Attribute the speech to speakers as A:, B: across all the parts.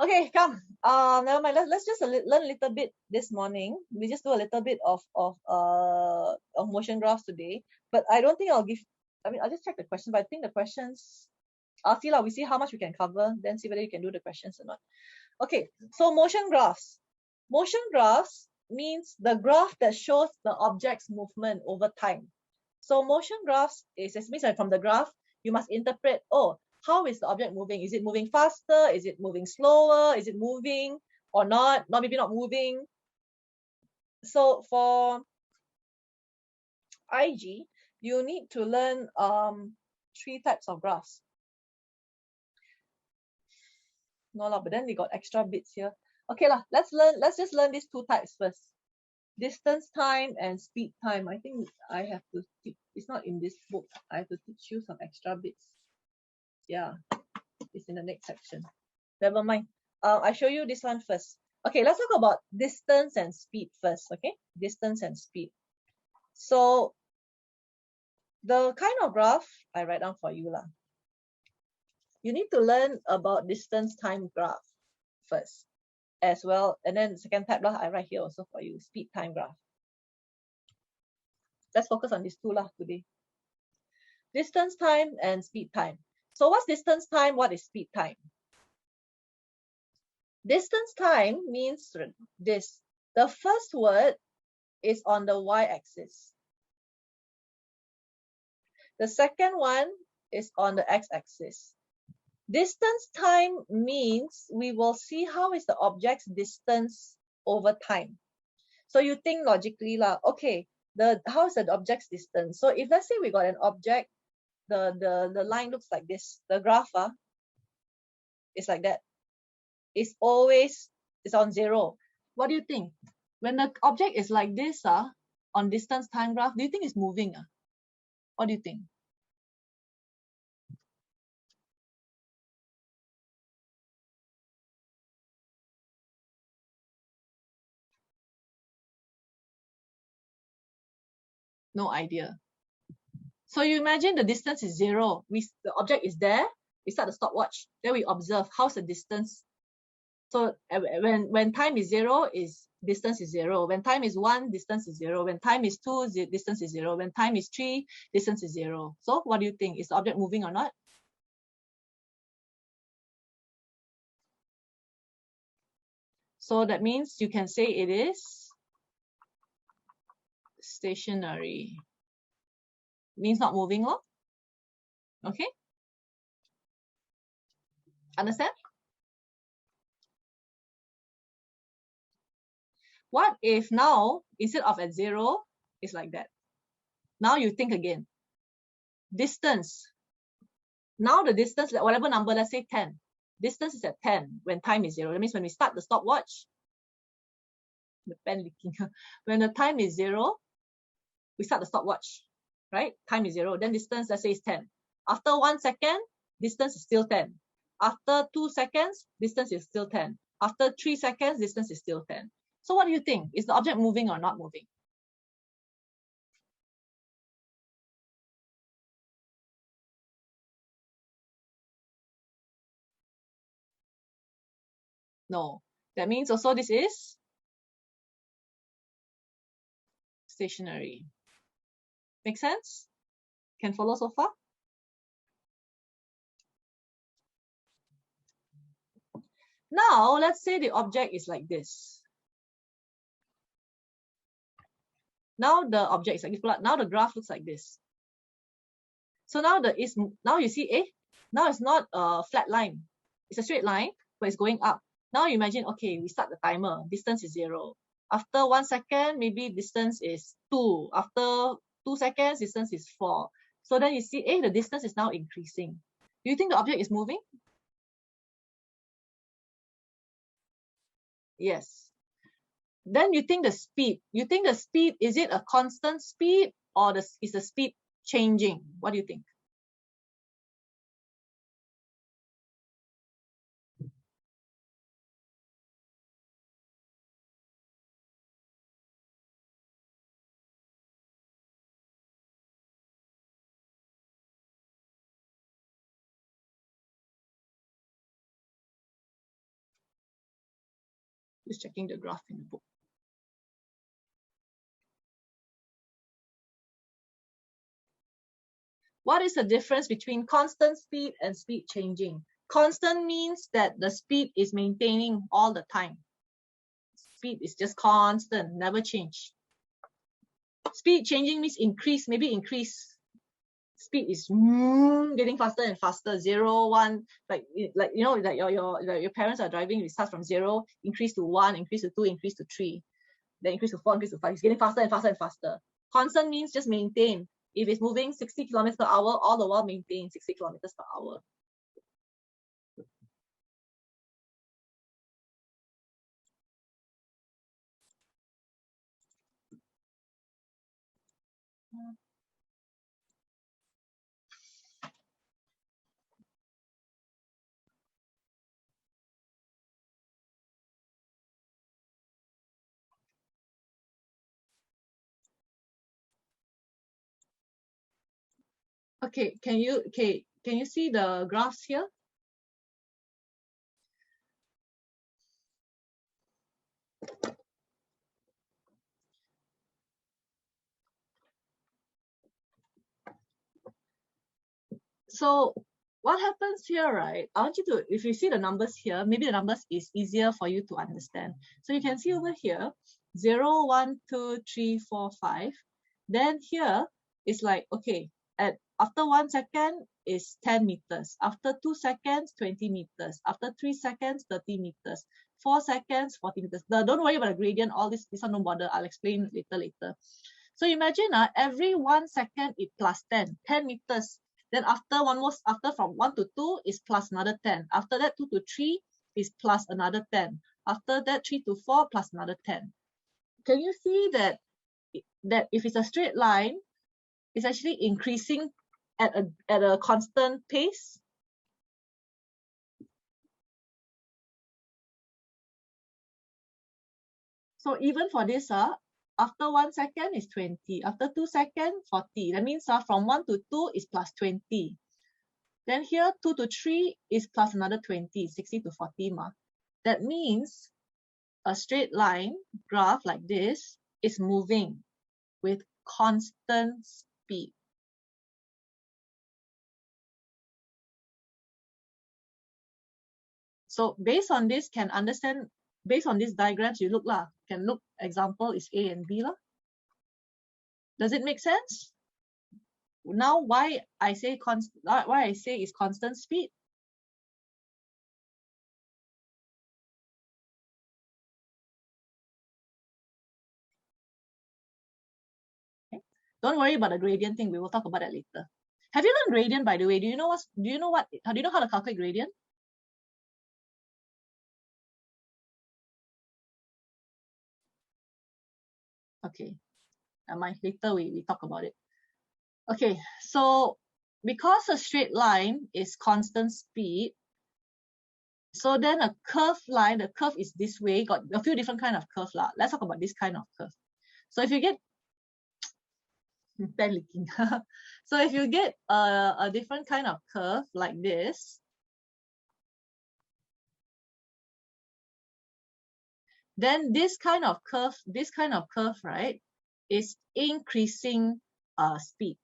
A: Okay, come. Never mind. Let's just learn a little bit this morning. We just do a little bit of motion graphs today. But I don't think I'll give. I mean, I'll just check the question. But I think the questions. I'll see lah. We see how much we can cover. Then see whether you can do the questions or not. Okay. So motion graphs. Motion graphs means the graph that shows the object's movement over time. So motion graphs is means that from the graph you must interpret. Oh, how is the object moving? Is it moving faster? Is it moving slower? Is it moving or not? Not maybe not moving. So for IG, you need to learn 3 types of graphs. No lah, but then we got extra bits here. Okay lah, let's just learn these 2 types first. Distance time and speed time. I think I have to teach, it's not in this book. I have to teach you some extra bits. Yeah, it's in the next section. Never mind. I show you this one first. Okay, let's talk about distance and speed first. Okay, distance and speed. So the kind of graph I write down for you lah. You need to learn about distance time graph first as well, and then second type lah I write here also for you, speed time graph. Let's focus on these 2 lah today. Distance time and speed time. So what's distance time? What is speed time? Distance time means this. The first word is on the y-axis. The second one is on the x-axis. Distance time means we will see how is the object's distance over time. So you think logically lah, okay, how is the object's distance? So if let's say we got an object, the line looks like this. The graph is like that. It's on 0. What do you think? When the object is like this on distance time graph, do you think it's moving? What do you think? No idea. So you imagine the distance is 0. The object is there. We start the stopwatch. Then we observe how's the distance. So when time is 0, distance is 0. When time is 1, distance is 0. When time is 2, distance is 0. When time is 3, distance is 0. So what do you think? Is the object moving or not? So that means you can say it is stationary. Means not moving, lor. Okay? Understand? What if now, instead of at 0, it's like that? Now you think again. Distance. Now the distance, whatever number, let's say 10. Distance is at 10 when time is 0. That means when we start the stopwatch, the pen leaking. When the time is 0, we start the stopwatch, right? Time is 0. Then distance, let's say, is 10. After 1 second, distance is still 10. After 2 seconds, distance is still 10. After 3 seconds, distance is still 10. So what do you think? Is the object moving or not moving? No. That means also this is stationary. Make sense? Can follow so far? Now, let's say the object is like this. Now the object is like this. Now the graph looks like this. So now you see, now it's not a flat line. It's a straight line, but it's going up. Now you imagine, okay, we start the timer. Distance is 0. After 1 second, maybe distance is 2. After 2 seconds, distance is 4. So then you see, the distance is now increasing. Do you think the object is moving? Yes. Then you think the speed. You think the speed, is it a constant speed or is the speed changing? What do you think? Just checking the graph in the book. What is the difference between constant speed and speed changing? Constant means that the speed is maintaining all the time. Speed is just constant, never change. Speed changing means increase, maybe increase. Speed is getting faster and faster. 0, 1, like you know, like your parents are driving. It starts from 0, increase to 1, increase to 2, increase to 3, then increase to 4, increase to 5. It's getting faster and faster and faster. Constant means just maintain. If it's moving 60 kilometers per hour, all the while maintain 60 kilometers per hour. Okay, can you see the graphs here? So what happens here, right? I want you to, if you see the numbers here, maybe the numbers is easier for you to understand. So you can see over here, 0, 1, 2, 3, 4, 5. Then here is like, okay, after 1 second is 10 meters. After 2 seconds, 20 meters. After 3 seconds, 30 meters. 4 seconds, 40 meters. Don't worry about the gradient. All this one don't bother. I'll explain later. So imagine every 1 second it plus 10 meters. Then after from 1 to 2 is plus another 10. After that, 2 to 3 is plus another 10. After that, 3 to 4 plus another 10. Can you see that if it's a straight line, it's actually increasing at a constant pace? So even for this, after 1 second is 20. After 2 seconds, 40. That means from 1 to 2 is plus 20. Then here, 2 to 3 is plus another 20, 60 to 40 mark. That means a straight line graph like this is moving with constant speed. So based on this, can understand, based on these diagrams, you can look, example is A and B lah. Does it make sense? Now why I say is constant speed? Okay. Don't worry about the gradient thing, we will talk about that later. Have you learned gradient, by the way? Do you know how to calculate gradient? Okay, later we talk about it. Okay, so because a straight line is constant speed, so then a curved line, the curve is this way, got a few different kind of curve lah. Let's talk about this kind of curve. So if you get pen leaking. So if you get a different kind of curve like this, then this kind of curve, right, is increasing speed.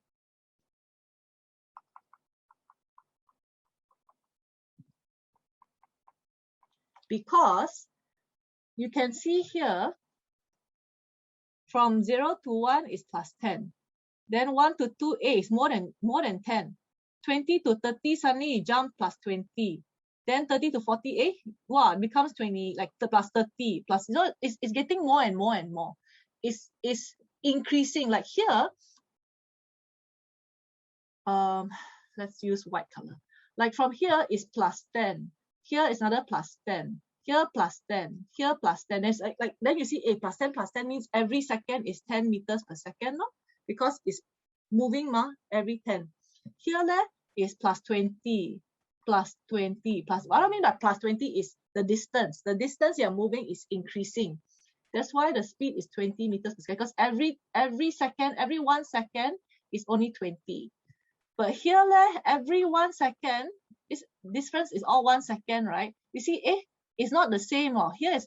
A: Because you can see here, from 0 to 1 is plus 10. Then 1 to 2a is more than 10. 20 to 30, suddenly you jump plus 20. Then 30 to 40, wow, it becomes 20, like the plus 30, plus, you know, it's getting more and more and more. It's increasing. Like here, let's use white color. Like from here is plus 10. Here is another plus 10. Here plus 10. Here plus 10. There's like then you see plus 10 means every second is 10 meters per second, no? Because it's moving every 10. Here is plus 20, plus 20, plus, what I mean by plus 20 is the distance. The distance you're moving is increasing. That's why the speed is 20 meters per second, because every second, every 1 second is only 20. But here, every 1 second, difference is all 1 second, right? You see, it's not the same. Here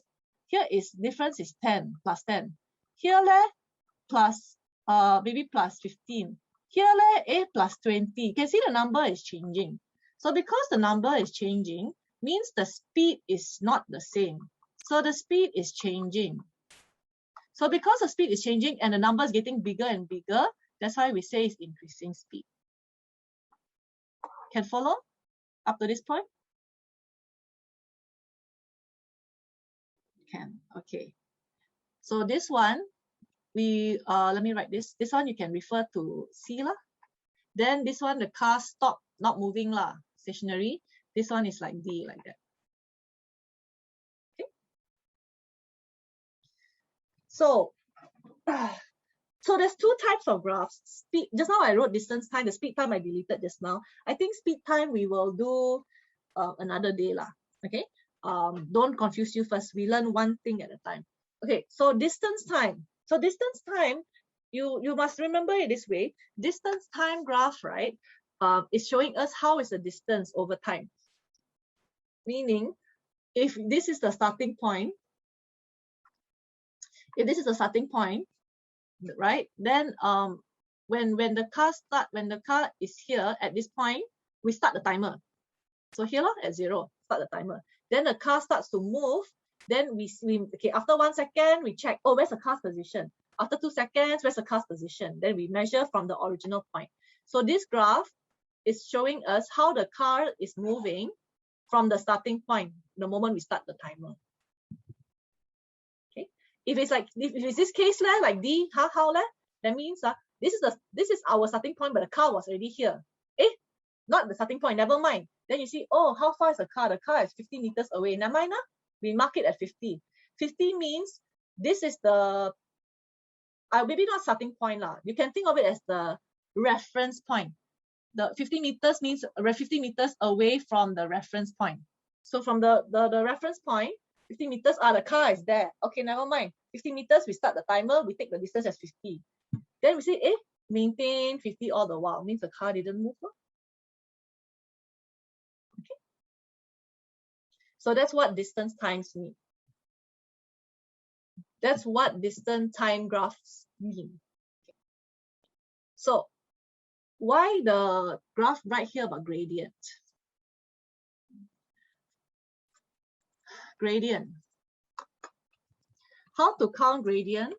A: Here is difference is 10 plus 10. Here plus maybe plus 15. Here plus 20. You can see the number is changing. So because the number is changing, means the speed is not the same. So the speed is changing. So because the speed is changing and the number is getting bigger and bigger, that's why we say it's increasing speed. Can follow up to this point? Can. Okay. So this one, we let me write this. This one you can refer to C lah. Then this one, the car stop, not moving lah, stationary. This one is like D, like that. Okay. So there's two types of graphs. Speed. Just now I wrote distance time. The speed time I deleted just now. I think speed time we will do another day lah. Okay. Don't confuse you first. We learn one thing at a time. Okay. So distance time. So distance time, you must remember it this way. Distance time graph, right, is showing us how is the distance over time. Meaning, if this is the starting point, right, then when the car is here at this point, we start the timer. So here at 0, start the timer. Then the car starts to move. Then we okay, after 1 second, we check, oh, where's the car's position? After 2 seconds, where's the car's position? Then we measure from the original point. So this graph is showing us how the car is moving from the starting point, the moment we start the timer. Okay. If it's this case like D, how that means this is our starting point, but the car was already here. Not the starting point, never mind. Then you see, oh, how far is the car? The car is 50 meters away. Never mind, we mark it at 50. 50 means this is the maybe not starting point lah. You can think of it as the reference point. The 50 meters means 50 meters away from the reference point. So from the reference point, 50 meters, the car is there. Okay, never mind. 50 meters, we start the timer, we take the distance as 50. Then we say, maintain 50 all the while. Means the car didn't move. Okay. So that's what distance times mean. That's what distance time graphs mean. Okay. So why the graph right here about gradient? Gradient. How to count gradient?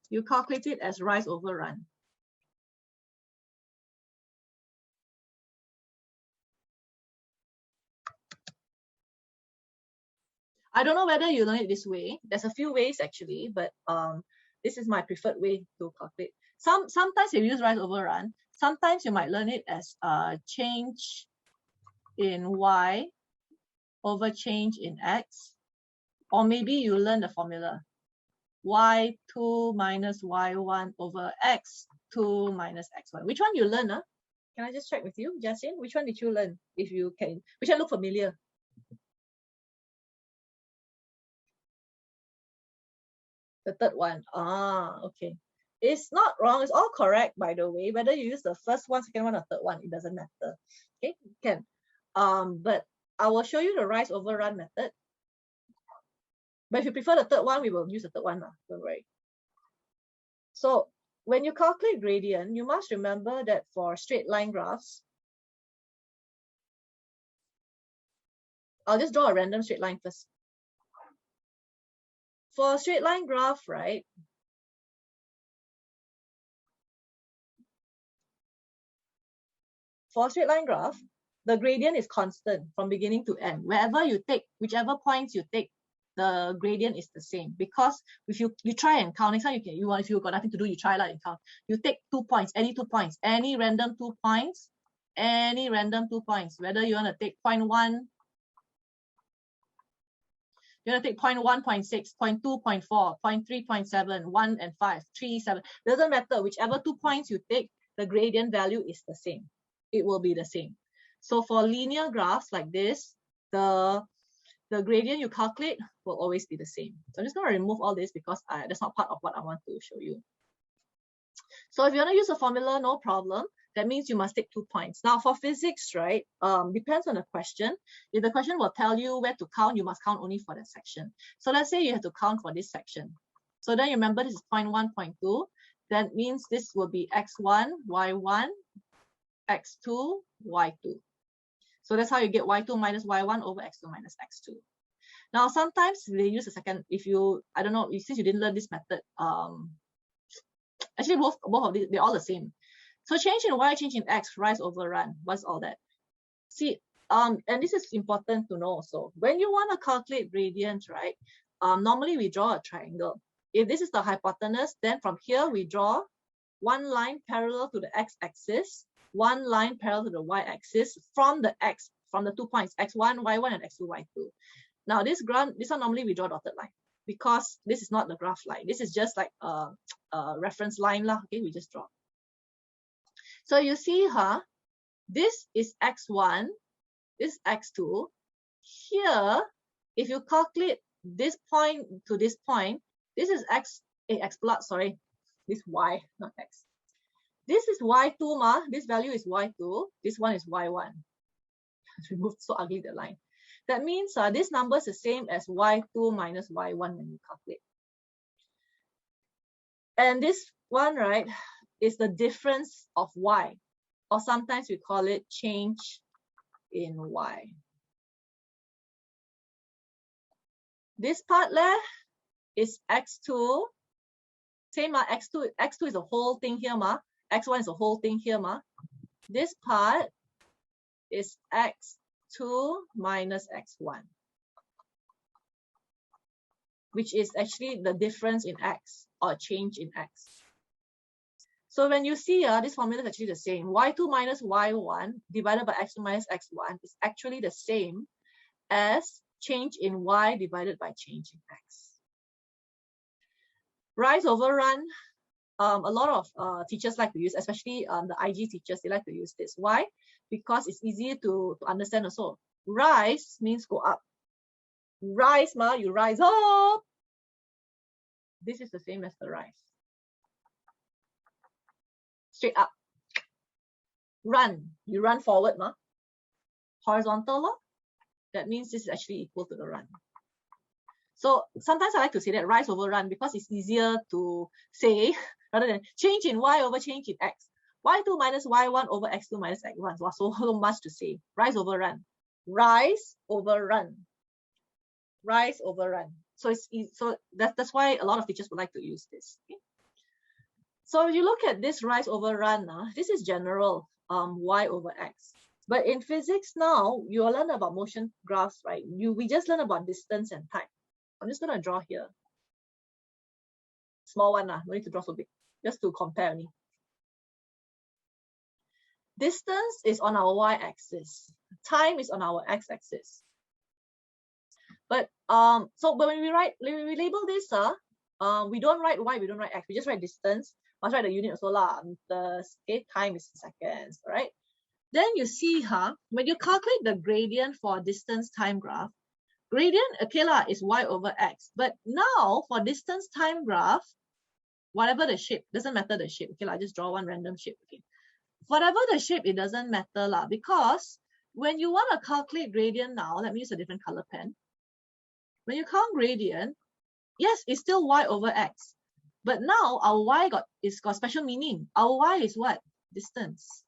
A: You calculate it as rise over run. I don't know whether you learn it this way. There's a few ways actually, but this is my preferred way to calculate. Sometimes you use rise over run. Sometimes you might learn it as change in y over change in x, or maybe you learn the formula y2 minus y1 over x2 minus x1. Which one you learn? Can I just check with you, Zyen? Which one did you learn? If you can, which one look familiar? The third one. Okay. It's not wrong. It's all correct, by the way. Whether you use the first one, second one, or third one, it doesn't matter. Okay, can. But I will show you the rise over run method. But if you prefer the third one, we will use the third one. Don't worry. So when you calculate gradient, you must remember that for straight line graphs, I'll just draw a random straight line first. For a straight line graph, right? For a straight line graph, the gradient is constant from beginning to end. Wherever you take, whichever points you take, the gradient is the same. Because if you try and count, next time if you've got nothing to do, you try and count. You take 2 points, any 2 points, any random 2 points, any random 2 points. Whether you want to take 0.1, you're going to take 0.1, 0.6, 0.2, 0.4, 0.3, 0.7, 1 and 5, 3, 7. Doesn't matter. Whichever 2 points you take, the gradient value is the same. It will be the same. So for linear graphs like this, the gradient you calculate will always be the same. So I'm just going to remove all this because that's not part of what I want to show you. So if you want to use a formula, no problem. That means you must take 2 points. Now for physics, right, depends on the question. If the question will tell you where to count, you must count only for that section. So let's say you have to count for this section. So then you remember this is 0.1, 0.2. That means this will be x1, y1, x2, y2. So that's how you get y2 minus y1 over x2 minus x2. Now sometimes they use a second, if you, I don't know, since you didn't learn this method, actually both of these, they're all the same. So change in y, change in x, rise over run. What's all that? See, and this is important to know also. When you want to calculate gradient, right? Normally we draw a triangle. If this is the hypotenuse, then from here we draw one line parallel to the x-axis, one line parallel to the y-axis from the 2 points, x1, y1, and x2, y2. Now this one normally we draw dotted line because this is not the graph line. This is just like a reference line lah. Okay, we just draw. So you see, this is x1, this is x2. Here, if you calculate this point to this point, this is x plot, sorry, this y, not x. This is y2 ma, this value is y2, this one is y1. Remove so ugly the line. That means this number is the same as y2 minus y1 when you calculate. And this one, right, is the difference of y, or sometimes we call it change in y. This part left is x2. Same x2 is a whole thing here ma. x1 is a whole thing here ma. This part is x2 minus x1, which is actually the difference in x or change in x. So when you see this formula is actually the same. y2 minus y1 divided by x2 minus x1 is actually the same as change in y divided by change in x. Rise over run, a lot of teachers like to use, especially the IG teachers, they like to use this. Why? Because it's easier to understand also. Rise means go up. Rise ma, you rise up. This is the same as the rise. Straight up. Run, you run forward ma. Horizontal law, that means this is actually equal to the run. So sometimes I like to say that rise over run because it's easier to say rather than change in y over change in x. y2 minus y1 over x2 minus x1. So much to say. Rise over run. Rise over run. Rise over run. So that's why a lot of teachers would like to use this. Okay? So if you look at this rise over run, this is general y over x. But in physics now, you will learn about motion graphs, right? We just learn about distance and time. I'm just going to draw here. Small one, no need to draw so big, just to compare only. Distance is on our y-axis. Time is on our x-axis. But so when we label this, we don't write y, we don't write x, we just write distance. Must write the unit also lah. The time is seconds, right? Then you see, when you calculate the gradient for distance time graph, gradient, okay lah, is y over x. But now for distance time graph, whatever the shape, doesn't matter the shape. Okay lah, just draw one random shape. Okay, whatever the shape, it doesn't matter lah, because when you want to calculate gradient now, let me use a different color pen. When you count gradient, yes, it's still y over x. But now our y got special meaning. Our y is what? Distance.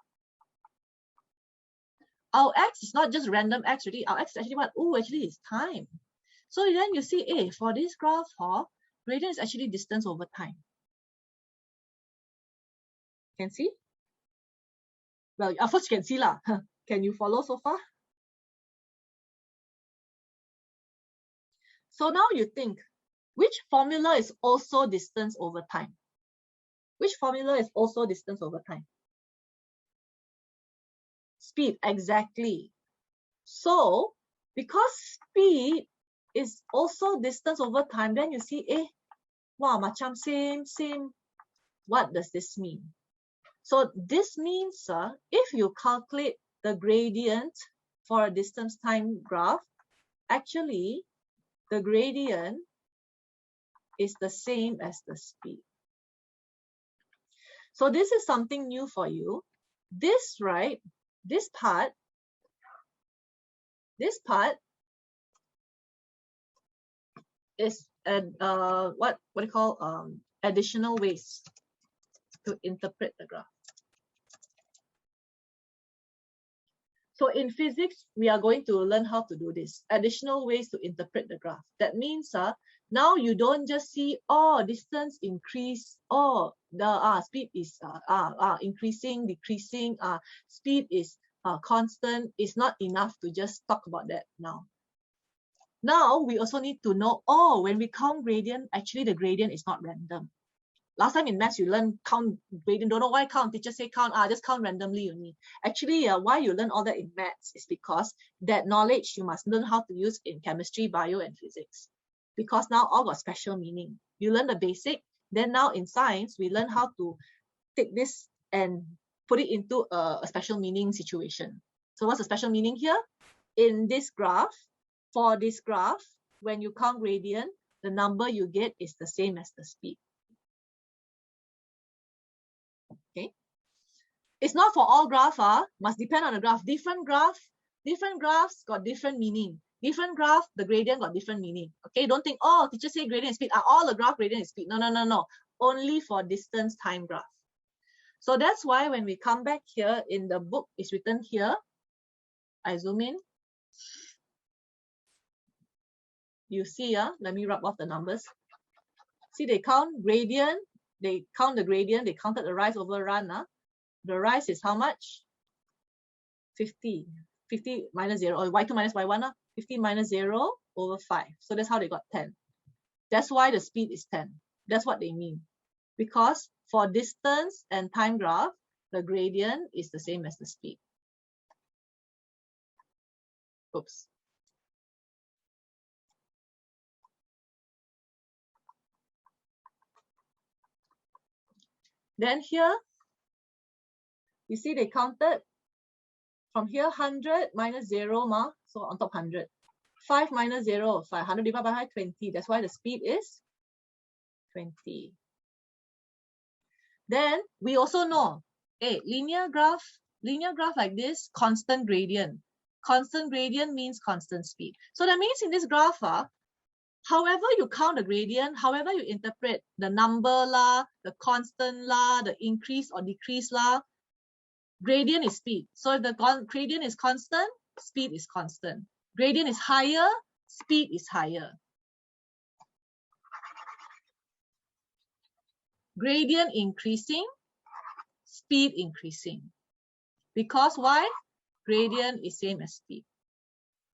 A: Our x is not just random x already. Our x is actually what? Oh, actually it's time. So then you see, for this graph, gradient is actually distance over time. Can see? Well, of course you can see lah. Can you follow so far? So now you think, which formula is also distance over time? Which formula is also distance over time? Speed, exactly. So, because speed is also distance over time, then you see, wow, macam same. What does this mean? So this means, if you calculate the gradient for a distance time graph, actually, the gradient is the same as the speed. So this is something new for you. This, right, this part is what do you call additional ways to interpret the graph. So in physics, we are going to learn how to do this. Additional ways to interpret the graph. That means now you don't just see, oh, distance increase, oh, the speed is increasing, decreasing, speed is constant. It's not enough to just talk about that now. Now we also need to know, oh, when we count gradient, actually the gradient is not random. Last time in maths, you learn count gradient. Don't know why count. Teacher say count. Just count randomly only. Actually, why you learn all that in maths is because that knowledge you must learn how to use in chemistry, bio, and physics. Because now all got special meaning. You learn the basic. Then now in science, we learn how to take this and put it into a special meaning situation. So what's the special meaning here? In this graph, for this graph, when you count gradient, the number you get is the same as the speed. Okay, it's not for all graphs, must depend on the graph. Different graphs got different meaning. Different graph, the gradient got different meaning. Okay, don't think, oh, teacher say gradient is speed. All the graph gradient is speed. No. Only for distance time graph. So that's why when we come back here in the book, it's written here. I zoom in. You see, let me rub off the numbers. See, they count gradient. They count the gradient. They counted the rise over run. The rise is how much? 50. 50 minus 0, or y2 minus y1. 50 minus 0 over 5. So that's how they got 10. That's why the speed is 10. That's what they mean. Because for distance and time graph, the gradient is the same as the speed. Oops. Then here, you see they counted from here 100 minus 0, so on top 100. 5 minus 0, 500 divided by 20. That's why the speed is 20. Then we also know, linear graph like this, constant gradient. Constant gradient means constant speed. So that means in this graph, however you count the gradient, however you interpret the number lah, the constant lah, the increase or decrease lah, gradient is speed. So if the gradient is constant, speed is constant. Gradient is higher, speed is higher. Gradient increasing, speed increasing. Because why? Gradient is same as speed.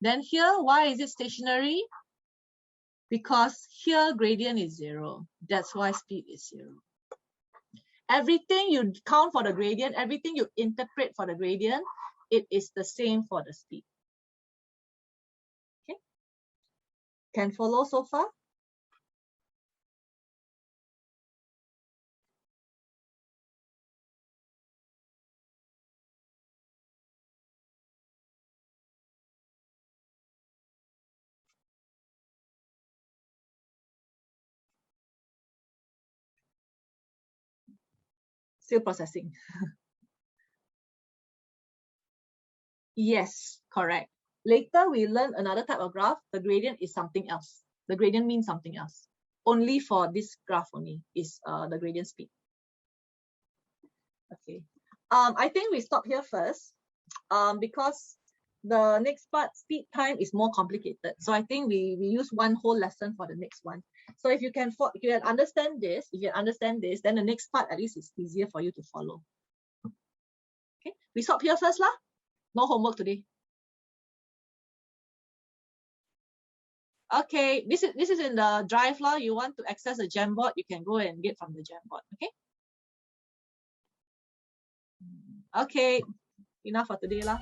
A: Then here, why is it stationary? Because here gradient is 0. That's why speed is 0. Everything you count for the gradient, everything you interpret for the gradient, it is the same for the speed. Okay? Can follow so far? Still processing. Yes, correct. Later, we learn another type of graph. The gradient is something else. The gradient means something else. Only for this graph only is the gradient speed. Okay. I think we stop here first because the next part, speed time, is more complicated. So I think we use one whole lesson for the next one. So if you can understand this, then the next part at least is easier for you to follow. Okay, we stop here first lah. No homework today. Okay, this is in the drive lah. You want to access the Jamboard, you can go and get from the Jamboard. Okay. Okay, enough for today lah.